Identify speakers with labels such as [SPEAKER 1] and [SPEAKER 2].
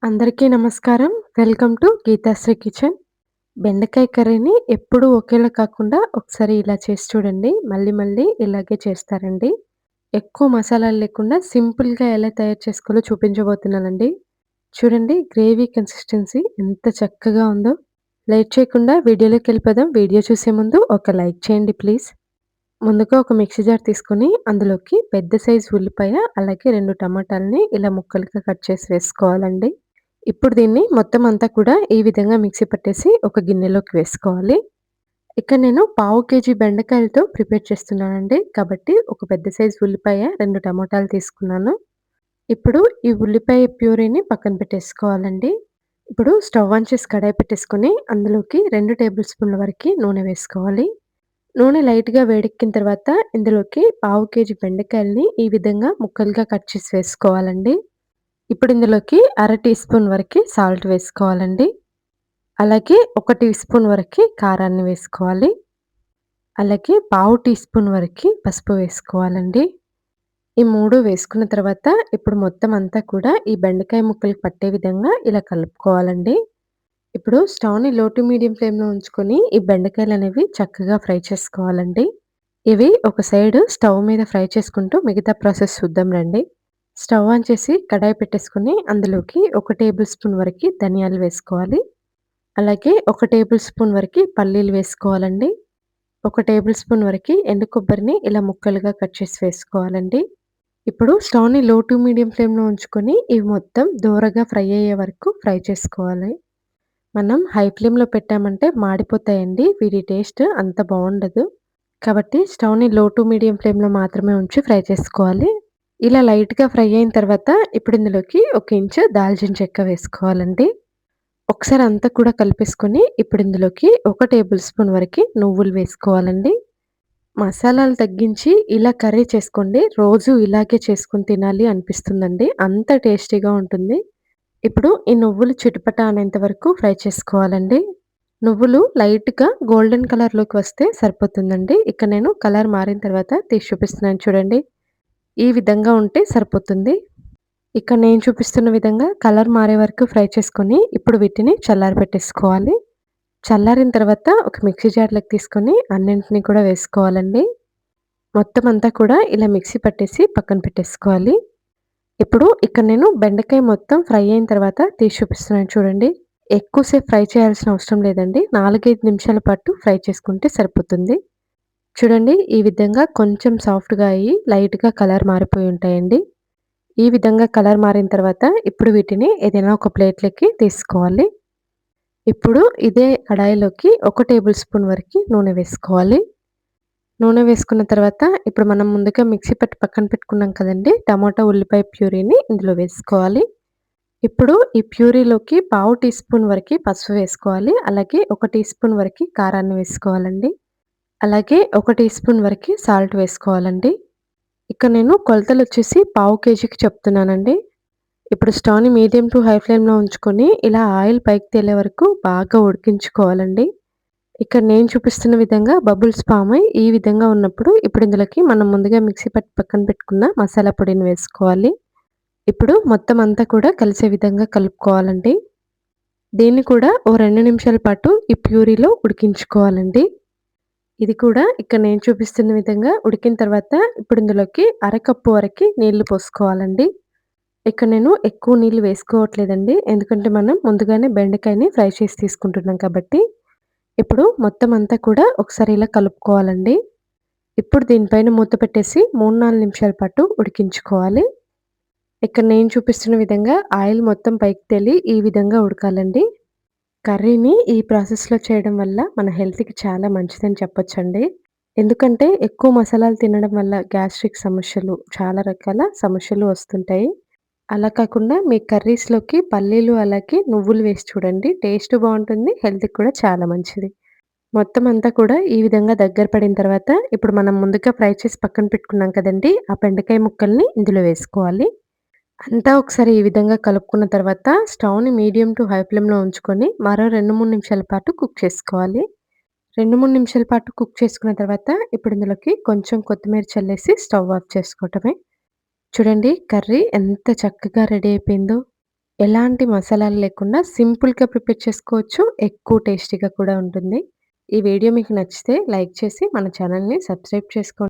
[SPEAKER 1] అందరికీ నమస్కారం. Welcome to Geethasri kitchen. బెండకాయ కర్రీని ఎప్పుడూ ఒకేలా కాకుండా ఒకసారి ఇలా చేసి చూడండి. మళ్ళీ మళ్ళీ ఇలాగే చేస్తారండి. ఎక్కువ మసాలాలు లేకుండా సింపుల్‌గా ఎలా తయారు చేసుకోవాలో చూపించబోతున్నానండి. చూడండి గ్రేవీ కన్సిస్టెన్సీ ఎంత చక్కగా ఉందో. లేట్ చేయకుండా వీడియోలోకెళ్ళిపోదాం. వీడియో చూసే ముందు ఒక లైక్ చేయండి ప్లీజ్. ముందుగా ఒక మిక్సీ జార్ తీసుకొని అందులోకి పెద్ద సైజు ఉల్లిపాయ, అలాగే 2 టమాటాలని ఇలా ముక్కలుగా కట్ చేసి వేసుకోవాలండి. ఇప్పుడు దీన్ని మొత్తం అంతా కూడా ఈ విధంగా మిక్సీ పట్టేసి ఒక గిన్నెలోకి వేసుకోవాలి. ఇక్కడ నేను పావు కేజీ బెండకాయలతో ప్రిపేర్ చేస్తున్నానండి. కాబట్టి ఒక పెద్ద సైజు ఉల్లిపాయ, 2 టమాటాలు తీసుకున్నాను. ఇప్పుడు ఈ ఉల్లిపాయ ప్యూరీని పక్కన పెట్టేసుకోవాలండి. ఇప్పుడు స్టవ్ ఆన్ చేసి కడాయి పెట్టేసుకొని అందులోకి 2 టేబుల్ స్పూన్ల వరకి నూనె వేసుకోవాలి. నూనె లైట్‌గా వేడెక్కిన తర్వాత ఇందులోకి పావు కేజీ బెండకాయలని ఈ విధంగా ముక్కలుగా కట్ చేసి వేసుకోవాలండి. ఇప్పుడు ఇందులోకి అర టీ స్పూన్ వరకి సాల్ట్ వేసుకోవాలండి. అలాగే ఒక టీ స్పూన్ వరకి కారాన్ని వేసుకోవాలి. అలాగే పావు టీ స్పూన్ వరకి పసుపు వేసుకోవాలండి. ఈ 3 వేసుకున్న తర్వాత ఇప్పుడు మొత్తం అంతా కూడా ఈ బెండకాయ ముక్కలకు పట్టే విధంగా ఇలా కలుపుకోవాలండి. ఇప్పుడు స్టవ్‌ని లో టు మీడియం ఫ్లేమ్‌లో ఉంచుకొని ఈ బెండకాయలనేవి చక్కగా ఫ్రై చేసుకోవాలండి. ఇవి ఒక సైడ్ స్టవ్ మీద ఫ్రై చేసుకుంటూ మిగతా ప్రాసెస్ చూద్దాం రండి. స్టవ్ ఆన్ చేసి కడాయి పెట్టేసుకొని అందులోకి ఒక టేబుల్ స్పూన్ వరకి ధనియాలు వేసుకోవాలి. అలాగే ఒక టేబుల్ స్పూన్ వరకి పల్లీలు వేసుకోవాలండి. ఒక టేబుల్ స్పూన్ వరకి ఎండు కొబ్బరిని ఇలా ముక్కలుగా కట్ చేసి వేసుకోవాలండి. ఇప్పుడు స్టవ్‌ని లో టు మీడియం ఫ్లేమ్‌లో ఉంచుకొని ఇవి మొత్తం దోరగా ఫ్రై అయ్యే వరకు ఫ్రై చేసుకోవాలి. మనం హై ఫ్లేమ్‌లో పెట్టామంటే మాడిపోతాయండి. వీటి టేస్ట్ అంత బావుండదు. కాబట్టి స్టవ్‌ని లో టు మీడియం ఫ్లేమ్‌లో మాత్రమే ఉంచి ఫ్రై చేసుకోవాలి. ఇలా లైట్‌గా ఫ్రై అయిన తర్వాత ఇప్పుడు ఇందులోకి ఒక ఇంచు దాల్చిన చెక్క వేసుకోవాలండి. ఒకసారి అంతా కూడా కలిపేసుకొని ఇప్పుడు ఇందులోకి ఒక టేబుల్ స్పూన్ వరకి నువ్వులు వేసుకోవాలండి. మసాలాలు తగ్గించి ఇలా కర్రీ చేసుకోండి. రోజు ఇలాగే చేసుకొని తినాలి అనిపిస్తుందండి. అంత టేస్టీగా ఉంటుంది. ఇప్పుడు ఈ నువ్వులు చిటపట అనేంత వరకు ఫ్రై చేసుకోవాలండి. నువ్వులు లైట్‌గా గోల్డెన్ కలర్‌లోకి వస్తే సరిపోతుందండి. ఇక్కడ నేను కలర్ మారిన తర్వాత తీసి చూపిస్తున్నాను చూడండి. ఈ విధంగా ఉంటే సరిపోతుంది. ఇక్కడ నేను చూపిస్తున్న విధంగా కలర్ మారే వరకు ఫ్రై చేసుకొని, ఇప్పుడు వీటిని చల్లారబెట్టేసుకోవాలి. చల్లారిన తర్వాత ఒక మిక్సీ జార్‌లోకి తీసుకొని అన్నింటిని కూడా వేసుకోవాలండి. మొత్తం అంతా కూడా ఇలా మిక్సీ పట్టేసి పక్కన పెట్టేసుకోవాలి. ఇప్పుడు ఇక్కడ నేను బెండకాయ మొత్తం ఫ్రై అయిన తర్వాత తీసి చూపిస్తున్నాను చూడండి. ఎక్కువ సేపు ఫ్రై చేయాల్సిన అవసరం లేదండి. 4, 5 నిమిషాల పాటు ఫ్రై చేసుకుంటే సరిపోతుంది. చూడండి ఈ విధంగా కొంచెం సాఫ్ట్‌గా అయ్యి లైట్‌గా కలర్ మారిపోయి ఉంటాయండి. ఈ విధంగా కలర్ మారిన తర్వాత ఇప్పుడు వీటిని ఏదైనా ఒక ప్లేట్‌లోకి తీసుకోవాలి. ఇప్పుడు ఇదే కడాయిలోకి ఒక టేబుల్ స్పూన్ వరకి నూనె వేసుకోవాలి. నూనె వేసుకున్న తర్వాత ఇప్పుడు మనం ముందుగా మిక్సీ పట్టి పక్కన పెట్టుకున్నాం కదండీ! టమాటా, ఉల్లిపాయ ప్యూరీని ఇందులో వేసుకోవాలి. ఇప్పుడు ఈ ప్యూరీలోకి పావు టీ స్పూన్ వరకి పసుపు వేసుకోవాలి. అలాగే ఒక టీ స్పూన్ వరకి కారాన్ని వేసుకోవాలండి. అలాగే ఒక టీ స్పూన్ వరకి సాల్ట్ వేసుకోవాలండి. ఇక్కడ నేను కొలతలొచ్చేసి పావు కేజీకి చెప్తున్నానండి. ఇప్పుడు స్టవ్‌ని మీడియం టు హై ఫ్లేమ్‌లో ఉంచుకొని ఇలా ఆయిల్ పైకి తేలే వరకు బాగా ఉడికించుకోవాలండి. ఇక్కడ నేను చూపిస్తున్న విధంగా బబుల్స్ ఫార్మ్ అయ్యి ఈ విధంగా ఉన్నప్పుడు ఇప్పుడు ఇందులోకి మనం ముందుగా మిక్సీ పట్టి పక్కన పెట్టుకున్న మసాలా పొడిని వేసుకోవాలి. ఇప్పుడు మొత్తం అంతా కూడా కలిసే విధంగా కలుపుకోవాలండి. దీన్ని కూడా ఓ 2 నిమిషాల పాటు ఈ ప్యూరీలో ఉడికించుకోవాలండి. ఇది కూడా ఇక్కడ నేను చూపిస్తున్న విధంగా ఉడికిన తర్వాత ఇప్పుడు ఇందులోకి అరకప్పు వరకి నీళ్లు పోసుకోవాలండి. ఇక్కడ నేను ఎక్కువ నీళ్లు వేసుకోవట్లేదండి. ఎందుకంటే మనం ముందుగానే బెండకాయని ఫ్రై చేసి తీసుకుంటున్నాం కాబట్టి. ఇప్పుడు మొత్తం అంతా కూడా ఒకసారి ఇలా కలుపుకోవాలండి. ఇప్పుడు దీనిపైన మూత పెట్టేసి 3, 4 నిమిషాల పాటు ఉడికించుకోవాలి. ఇక్కడ నేను చూపిస్తున్న విధంగా ఆయిల్ మొత్తం పైకి తేలి ఈ విధంగా ఉడకాలండి. కర్రీని ఈ ప్రాసెస్‌లో చేయడం వల్ల మన హెల్త్‌కి చాలా మంచిదని చెప్పొచ్చండి. ఎందుకంటే ఎక్కువ మసాలాలు తినడం వల్ల గ్యాస్ట్రిక్ సమస్యలు, చాలా రకాల సమస్యలు వస్తుంటాయి. అలా కాకుండా మీ కర్రీస్‌లోకి పల్లీలు అలాగే నువ్వులు వేసి చూడండి. టేస్ట్ బావుంటుంది. హెల్త్‌కి కూడా చాలా మంచిది. మొత్తం అంతా కూడా ఈ విధంగా దగ్గర పడిన తర్వాత ఇప్పుడు మనం ముందుగా ఫ్రై చేసి పక్కన పెట్టుకున్నాం కదండీ! ఆ బెండకాయ ముక్కల్ని ఇందులో వేసుకోవాలి. అంతా ఒకసారి ఈ విధంగా కలుపుకున్న తర్వాత స్టవ్‌ని మీడియం టు హై ఫ్లేమ్‌లో ఉంచుకొని మరో 2, 3 నిమిషాల పాటు కుక్ చేసుకోవాలి. 2, 3 నిమిషాల పాటు కుక్ చేసుకున్న తర్వాత ఇప్పుడు ఇందులోకి కొంచెం కొత్తిమీర చల్లేసి స్టవ్ ఆఫ్ చేసుకోవటమే. చూడండి కర్రీ ఎంత చక్కగా రెడీ అయిపోయిందో. ఎలాంటి మసాలాలు లేకుండా సింపుల్‌గా ప్రిపేర్ చేసుకోవచ్చు. ఎక్కువ టేస్టీగా కూడా ఉంటుంది. ఈ వీడియో మీకు నచ్చితే లైక్ చేసి మన ఛానెల్‌ని సబ్స్క్రైబ్ చేసుకోండి.